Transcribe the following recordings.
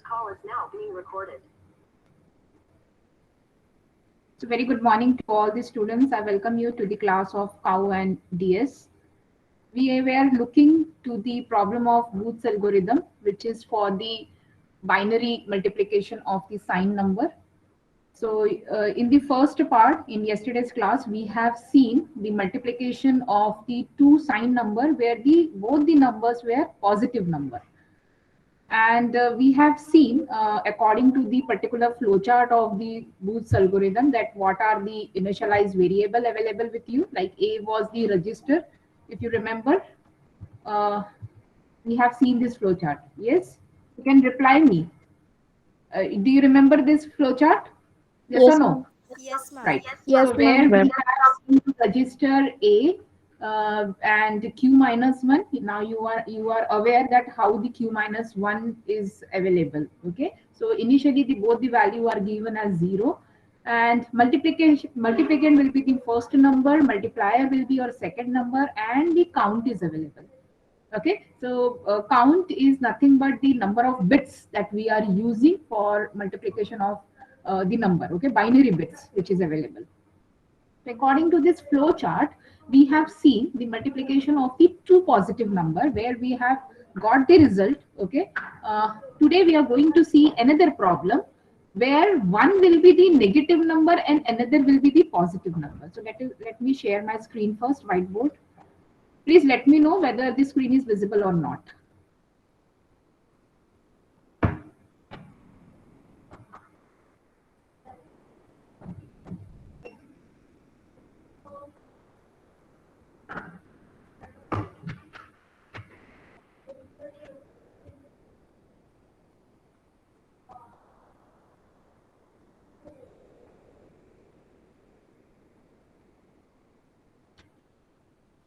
call is now being recorded. So very good morning to all the students. I welcome you to the class of Cow and DS. We were looking to the problem of Booth's algorithm, which is for the binary multiplication of the sign number. So in the first part, in yesterday's class, we have seen the multiplication of the two sign number where both the numbers were positive number. And we have seen, according to the particular flowchart of the Booth's algorithm, that what are the initialized variable available with you. Like A was the register, if you remember. Uh, we have seen this flowchart. Yes, you can reply me. Do you remember this flowchart? Yes or Yes, no? ma'am. Yes, ma'am. Right. Yes, So ma'am. where we have seen register A and Q minus one. Now you are aware that how the Q minus one is available. Okay. So initially both the value are given as 0, and multiplicand will be the first number, multiplier will be your second number, and the count is available. Okay, so count is nothing but the number of bits that we are using for multiplication of the number. Okay, binary bits which is available. According to this flow chart, we have seen the multiplication of the two positive number where we have got the result. Okay, today we are going to see another problem where one will be the negative number and another will be the positive number. So let me share my screen first, whiteboard. Please let me know whether the screen is visible or not.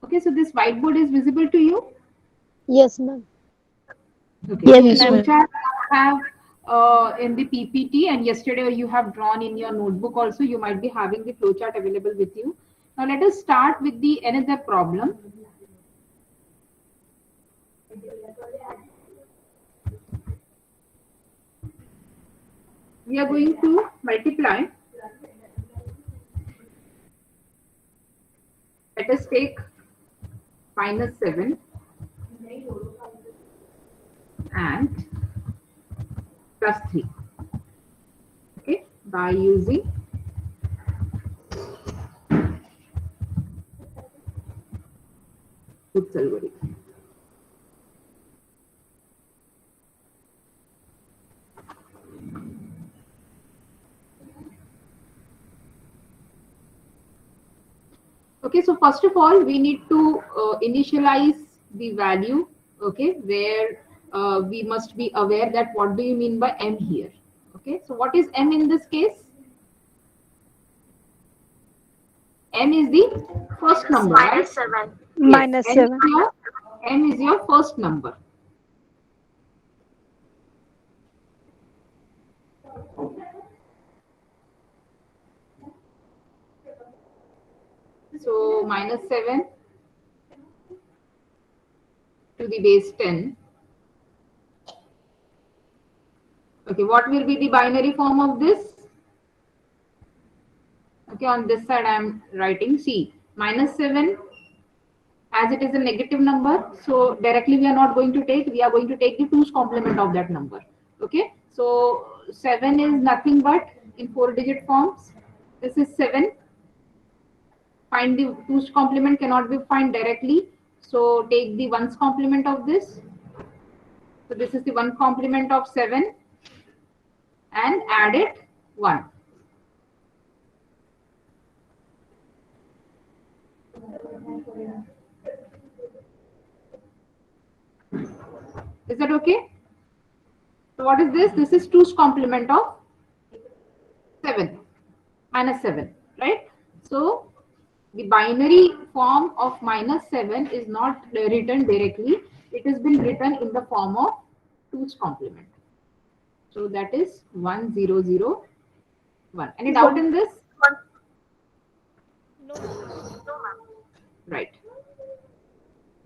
Okay, so this whiteboard is visible to you? Yes, ma'am. Okay, so Yes, the Yes, ma'am. ma'am. flowchart I have in the PPT, and yesterday you have drawn in your notebook also. You might be having the flowchart available with you. Now let us start with the another problem. We are going to multiply. Let us take minus 7 and plus 3. Okay, by using Booth's algorithm. Okay, so first of all, we need to initialize the value, okay, where we must be aware that what do you mean by m here. Okay, so what is m in this case? M is the first number, right? Minus 7. Yes, Minus 7. M is your first number. So minus 7 to the base 10. Okay, what will be the binary form of this? Okay, on this side I am writing C. Minus 7, as it is a negative number, so directly we are not going to take, we are going to take the 2's complement of that number. Okay, so 7 is nothing but in 4-digit forms. This is 7. Find the 2's complement cannot be find directly, so take the 1's complement of this. So this is the 1 complement of 7 and add it 1. Is that okay? So what is this? This is 2's complement of 7 minus 7, right? So the binary form of minus 7 is not written directly. It has been written in the form of 2's complement. So that is 1001. Any doubt in this? No, ma'am. Right.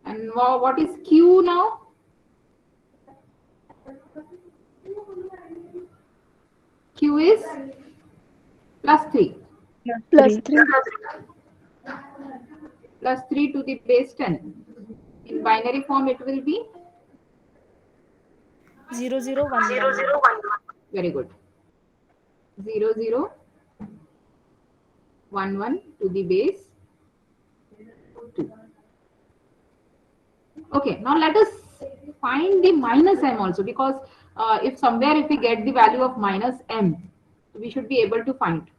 And what is Q now? is plus 3. Plus 3. Plus 3 to the base 10. In binary form, it will be 0 0 1 1. very good. 0 0 1 1 to the base 2. Okay, now let us find the minus m also, because if somewhere if we get the value of minus m, we should be able to find.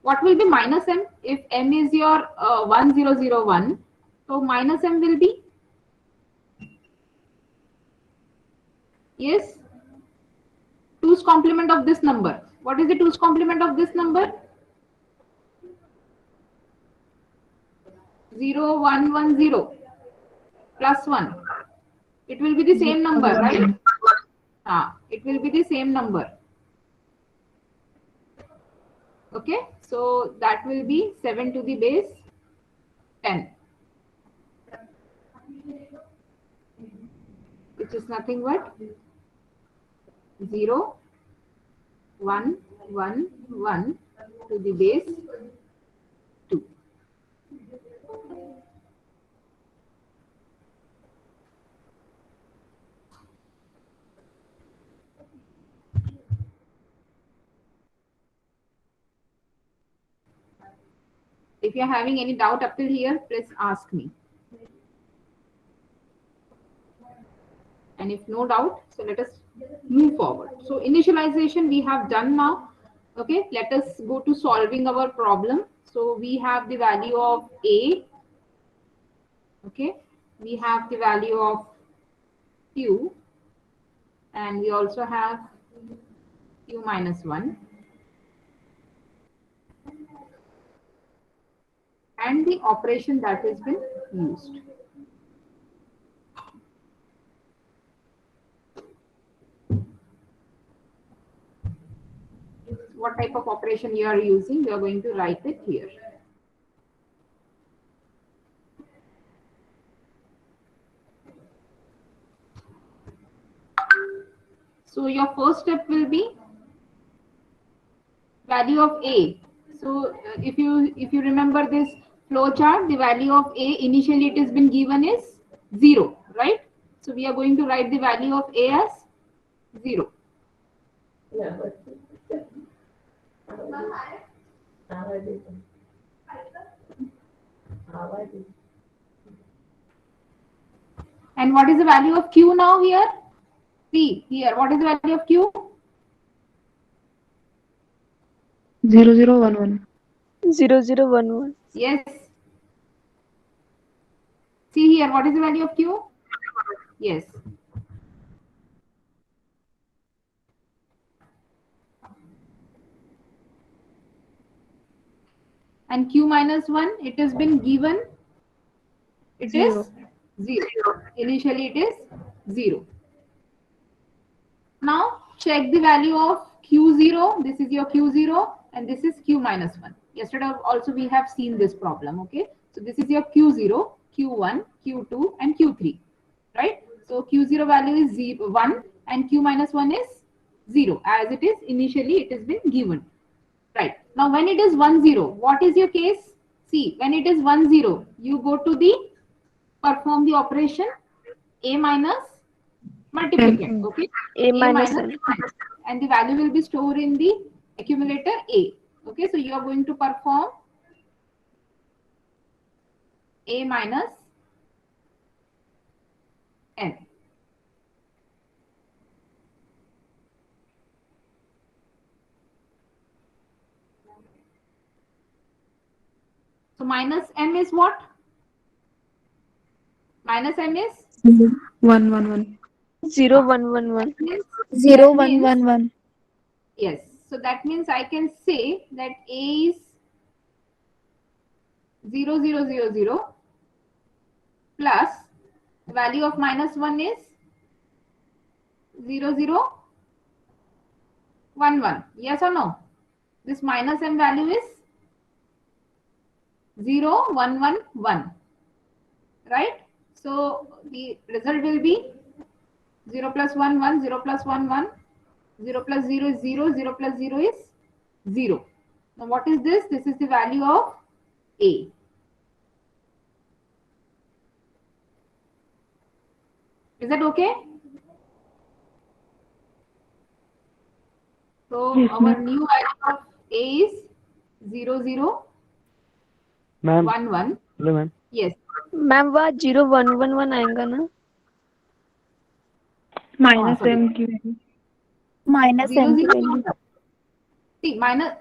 What will be minus m? If m is your 1001, so minus m will be, yes, 2's complement of this number. What is the 2's complement of this number? 0110 plus 1. It will be the same number, right? It will be the same number. Okay, so that will be 7 to the base 10, which is nothing but 0 1 1 1 to the base 2. If you are having any doubt up till here, please ask me. And if no doubt, so let us move forward. So initialization we have done now. Okay, let us go to solving our problem. So we have the value of A. Okay, we have the value of Q, and we also have Q minus 1. And the operation that has been used. What type of operation you are using, we are going to write it here. So your first step will be value of A. So if you remember this flow chart, the value of A initially it has been given is 0, right? So we are going to write the value of A as 0. And what is the value of Q now here? See here, what is the value of Q? 0 0 1 1. 0 0 1 1. Yes. See here, what is the value of Q? Yes. And Q minus 1, it has been given. It is 0. Initially it is 0. Now check the value of Q0. This is your Q0 and this is Q minus 1. Yesterday also we have seen this problem. Okay. So this is your Q0, Q1, Q2 and Q3. Right. So Q0 value is 1 and Q minus 1 is 0, as it is initially it has been given. Right. Now when it is 1 0, what is your case? See, when it is 1 0, you go to the perform the operation A minus multiplicand. Okay. A minus minus N. and the value will be stored in the accumulator A. Okay. So you are going to perform A minus N. So minus M is what? Minus M is 1 1 1. 0 1 1 1. 0 1 1 1. Yes. So that means I can say that A is 0 0 0 0 plus the value of minus 1 is 0 0 1 1. Yes or no? This minus M value is 0 1 1 1. Right? So the result will be 0 plus 1 1, 0 plus 1 1, 0 plus 0 is 0. 0 plus 0 is 0. Now what is this? This is the value of A. Is that okay? So Yes, our ma'am. new value of A is 0, 0, ma'am 1, 1. Hello ma'am Yes. Ma'am वह 0111 आएगा ना? Minus Sorry. M की value. minus 0, M की 0. value. See, minus,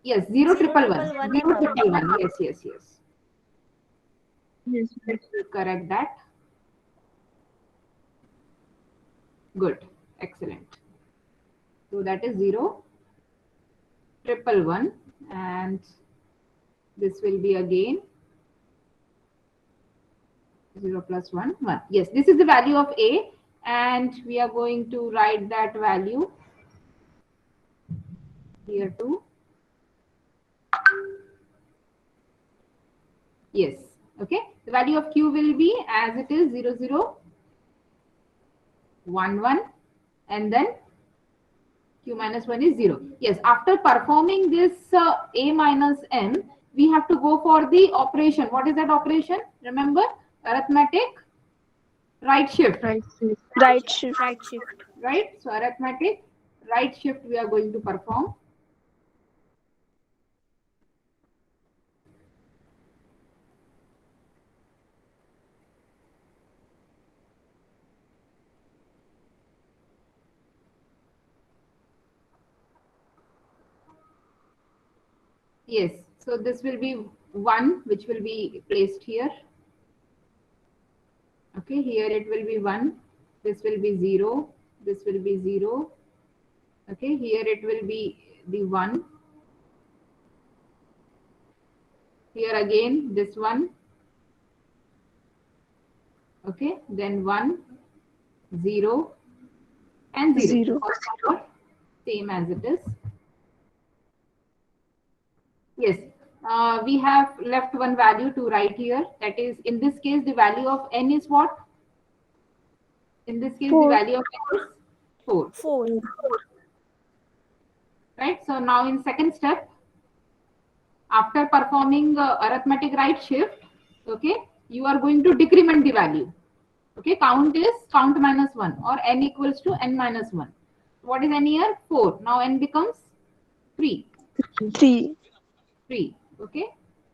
yes, 0, 111. 0, 111. Yes, yes, yes. Yes, ma'am. Let's correct that. Good. Excellent. So that is 0, 111. And this will be again 0 plus 1, 1. Yes, this is the value of A. And we are going to write that value here too. Yes. Okay. The value of Q will be as it is 0, 0, 1, 1. And then Q minus 1 is 0. Yes. After performing this A minus M, we have to go for the operation. What is that operation? Remember? Arithmetic right shift. Right shift. Right shift. Right? So arithmetic right shift we are going to perform. Yes. So this will be 1, which will be placed here. Okay. Here it will be 1. This will be 0. This will be 0. Okay. Here it will be the 1. Here again this one. Okay. Then 1, 0, and 0. Zero. Same as it is. Yes. We have left one value to write here. That is, in this case, the value of n is what? In this case, 4. the value of n is 4. 4. Right. So now in second step, after performing arithmetic right shift, okay, you are going to decrement the value. Okay, count is count minus 1 or n equals to n minus 1. What is n here? 4. Now n becomes 3. 3. 3. Okay.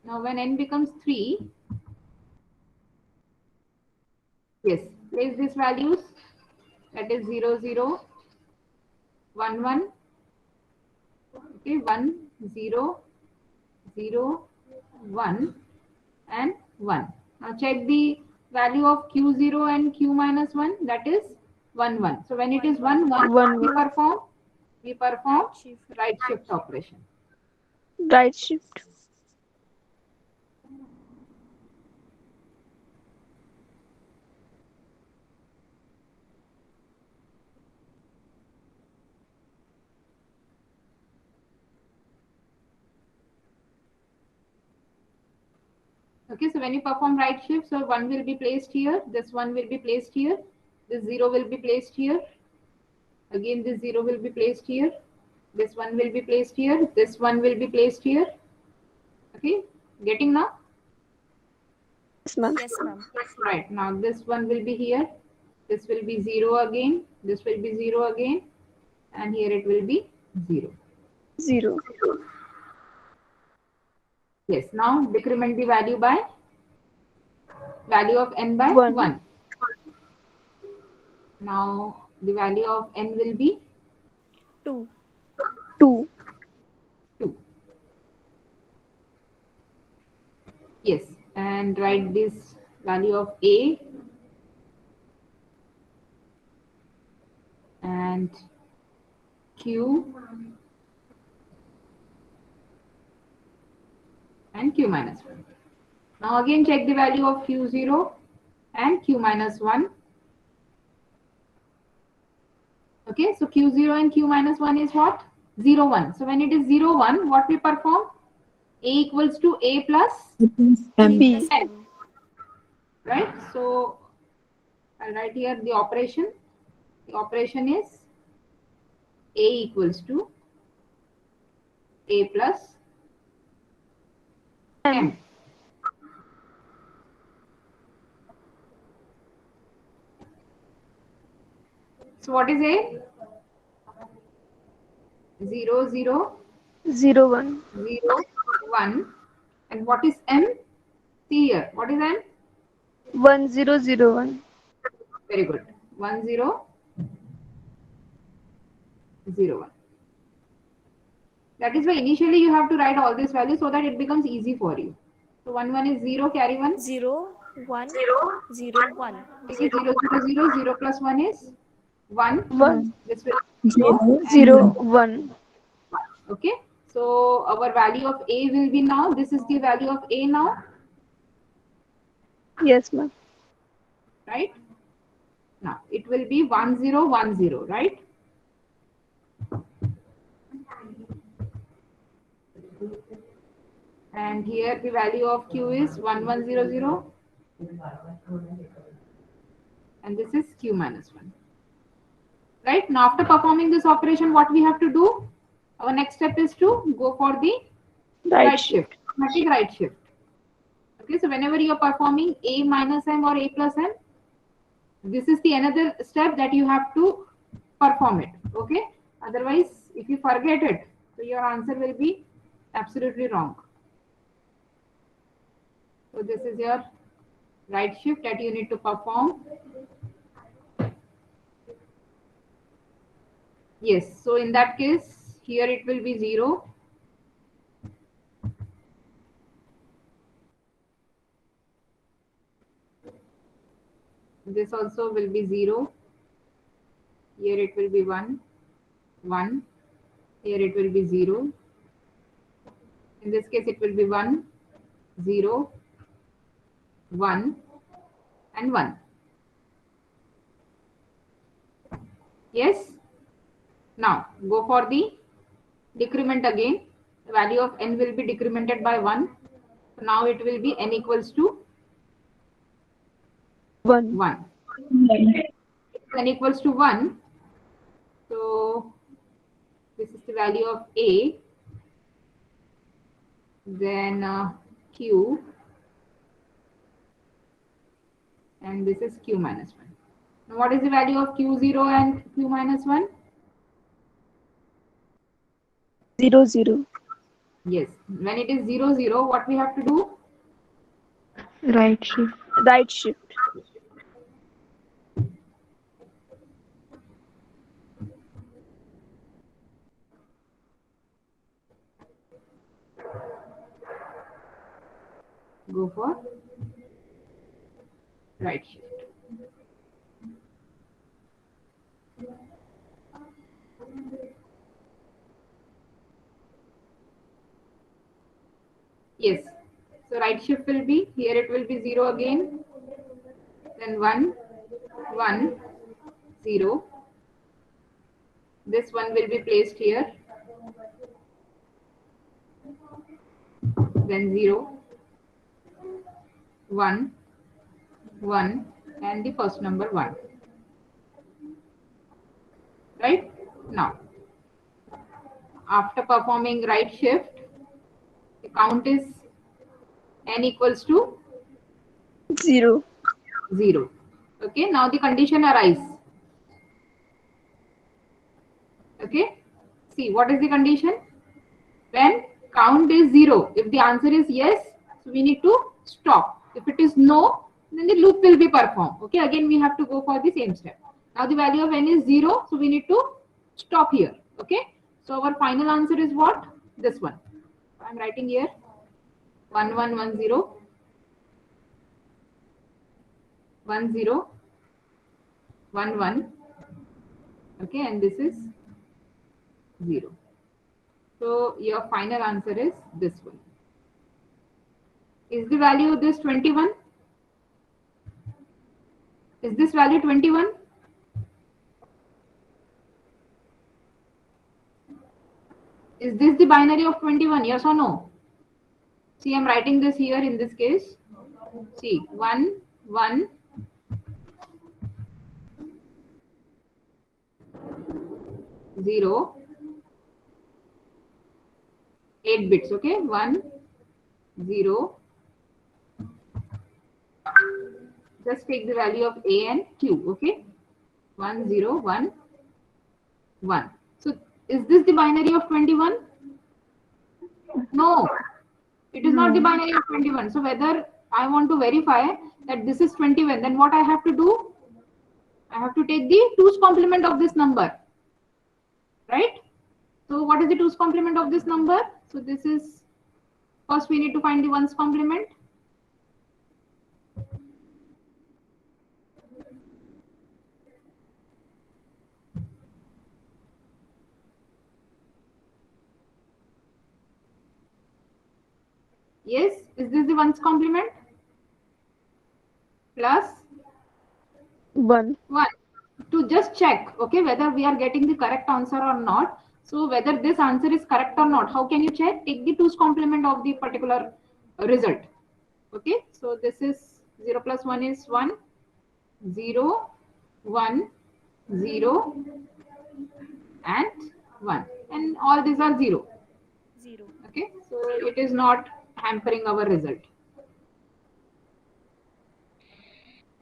Now when n becomes 3, yes, place these values. That is 0, 0, 1, 1. Okay, 1, 0, 0, 1, and 1. Now check the value of Q0 and Q minus 1. That is 1, 1. So when it is 1, 1, 1, we 1. perform right shift operation. Right shift. Okay, so when you perform right shift, so 1 will be placed here, this 1 will be placed here, this 0 will be placed here, again this 0 will be placed here, this 1 will be placed here, this 1 will be placed here. Okay, getting now? Yes, ma'am. Right, now this 1 will be here, this will be 0 again, this will be 0 again, and here it will be 0. 0. Yes, now decrement the value by value of n by 1. 1. Now the value of n will be 2. 2. Yes, and write this value of A and Q and Q minus 1. Now again check the value of Q0 and Q minus 1. Okay, so Q0 and Q minus 1 is what? 0, 1. So when it is 0, 1, what we perform? A equals to A plus M. B. n. Right? So I'll write here the operation. The operation is A equals to A plus M. So what is A? 0, 0, 0 1. 0, 1. And what is M? See here. What is M? 1 0 0 1. Very good. 1 0 0 1. That is why initially you have to write all these values so that it becomes easy for you. So 1 1 is 0, carry 1. 0 1 0 1. This is 0 0 0. 0 plus 1 is 1. 1 This will 0, 0 1. okay. So our value of A will be now. This is the value of A now, Yes, ma'am. right? Now it will be 1 0 1 0, right? And here the value of Q is 1 1 0 0. And this is Q minus 1. Right? Now after performing this operation, what we have to do? Our next step is to go for the right shift. Automatic right shift. Okay, so whenever you are performing A minus M or A plus M, this is the another step that you have to perform it. Okay, otherwise if you forget it, so your answer will be absolutely wrong. So this is your right shift that you need to perform. Yes, so in that case here it will be 0. This also will be 0. Here it will be 1 1. Here it will be 0. In this case it will be 1 0 1 and 1. Yes. Now go for the decrement again. The value of n will be decremented by 1. So now it will be n equals to 1. 1. N equals to 1. So this is the value of A. Then Q. And this is Q minus 1. Now what is the value of Q0 and Q minus 1? 0 0. Yes. When it is 0 0, what we have to do? right shift, Right shift. Go for right shift. Yes. So right shift will be, here it will be 0 again. Then 1 1 0. This one will be placed here. Then 0 1 1 and the first number 1. Right? Now after performing right shift, the count is n equals to 0. 0. Okay, now the condition arise. Okay, see what is the condition? When count is 0, if the answer is yes, so we need to stop. If it is no, then the loop will be performed. Okay, again we have to go for the same step. Now the value of n is 0, so we need to stop here. Okay, so our final answer is what? This one. I'm writing here 1 1 1 0 1 0 1 1. Okay, and this is 0. So your final answer is this one. Is the value of this 21? Is this value 21? Is this the binary of 21? Yes or no? See, I'm writing this here in this case. See, 1 1. 0, 8 bits. Okay, 1, 0. Just take the value of A and Q. Okay, 1, 0, 1, 1. So is this the binary of 21? No, it is not the binary of 21. So whether I want to verify that this is 21, then what I have to do? I have to take the 2's complement of this number, right? So what is the 2's complement of this number? So this is, first we need to find the 1's complement. Yes, is this the 1's complement? Plus 1. 1. To just check, okay, whether we are getting the correct answer or not. So whether this answer is correct or not, how can you check? Take the 2's complement of the particular result. Okay, so this is 0 plus 1 is 1, 0, 1, 0, and 1. And all these are 0. 0. Okay, so it is not hampering our result.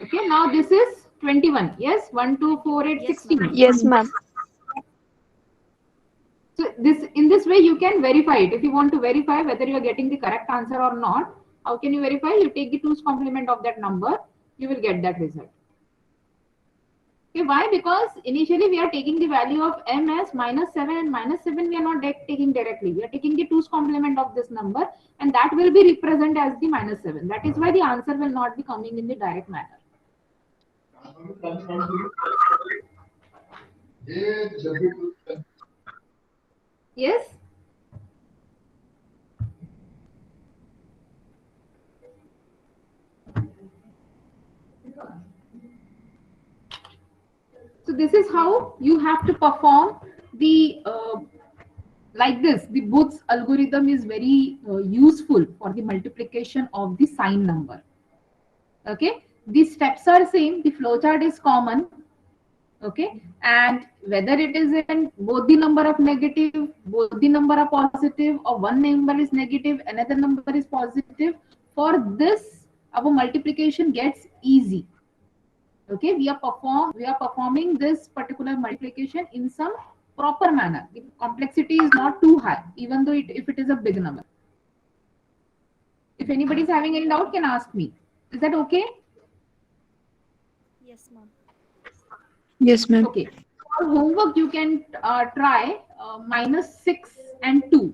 Okay, now this is 21. Yes, 1, 2, 4, 8, Yes, 16. ma'am. Yes, ma'am. So this, in this way you can verify it. If you want to verify whether you are getting the correct answer or not, how can you verify? You take the 2's complement of that number, you will get that result. Okay, why? Because initially we are taking the value of m as -7, and -7 we are not taking directly. We are taking the 2's complement of this number, and that will be represented as the -7. That is why the answer will not be coming in the direct manner. Yes? So this is how you have to perform the like this. The Booth's algorithm is very useful for the multiplication of the sign number. Okay, the steps are same. The flowchart is common. Okay, and whether it is in both the number of negative, both the number are positive, or one number is negative, another number is positive, for this our multiplication gets easy. Okay, we are performing this particular multiplication in some proper manner. The complexity is not too high, even though if it is a big number. If anybody is having any doubt, can ask me. Is that okay? Yes, ma'am. Yes, ma'am. Okay. For homework, you can try -6 and 2.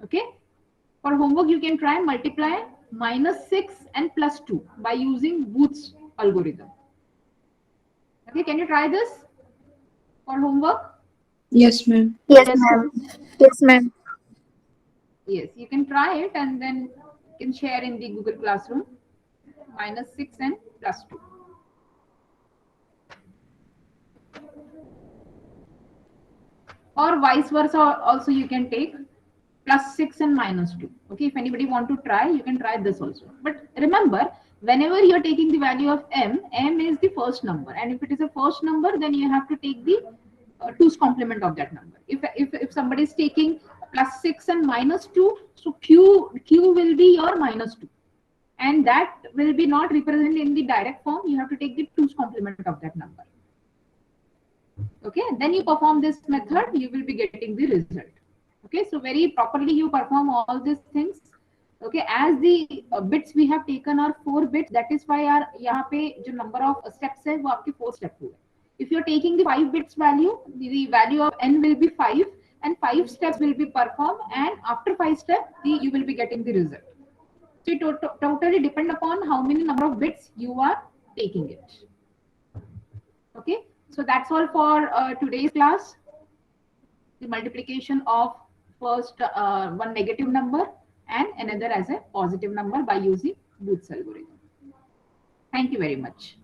Okay. For homework, you can try multiply -6 and +2 by using Booth's algorithm. Okay, can you try this for homework? Yes, ma'am. Yes, ma'am. Yes, ma'am. Yes, you can try it and then you can share in the Google Classroom. -6 and +2. Or vice versa also you can take +6 and -2. Okay, if anybody want to try, you can try this also. But remember, whenever you're taking the value of m is the first number, and if it is a first number, then you have to take the 2's complement of that number. If somebody is taking +6 and -2, so q will be your -2, and that will be not represented in the direct form. You have to take the 2's complement of that number. Okay, then you perform this method, you will be getting the result. Okay, so very properly you perform all these things. Okay, as the bits we have taken are 4 bits, that is why our यहाँ पे जो number of steps है वो आपके 4 step हुए. If you are taking the 5 bits value, the value of n will be 5, and 5 steps will be performed, and after 5 steps you will be getting the result. So it totally depend upon how many number of bits you are taking it. Okay, so that's all for today's class. The multiplication of first one negative number and another as a positive number by using Booth's algorithm. Thank you very much.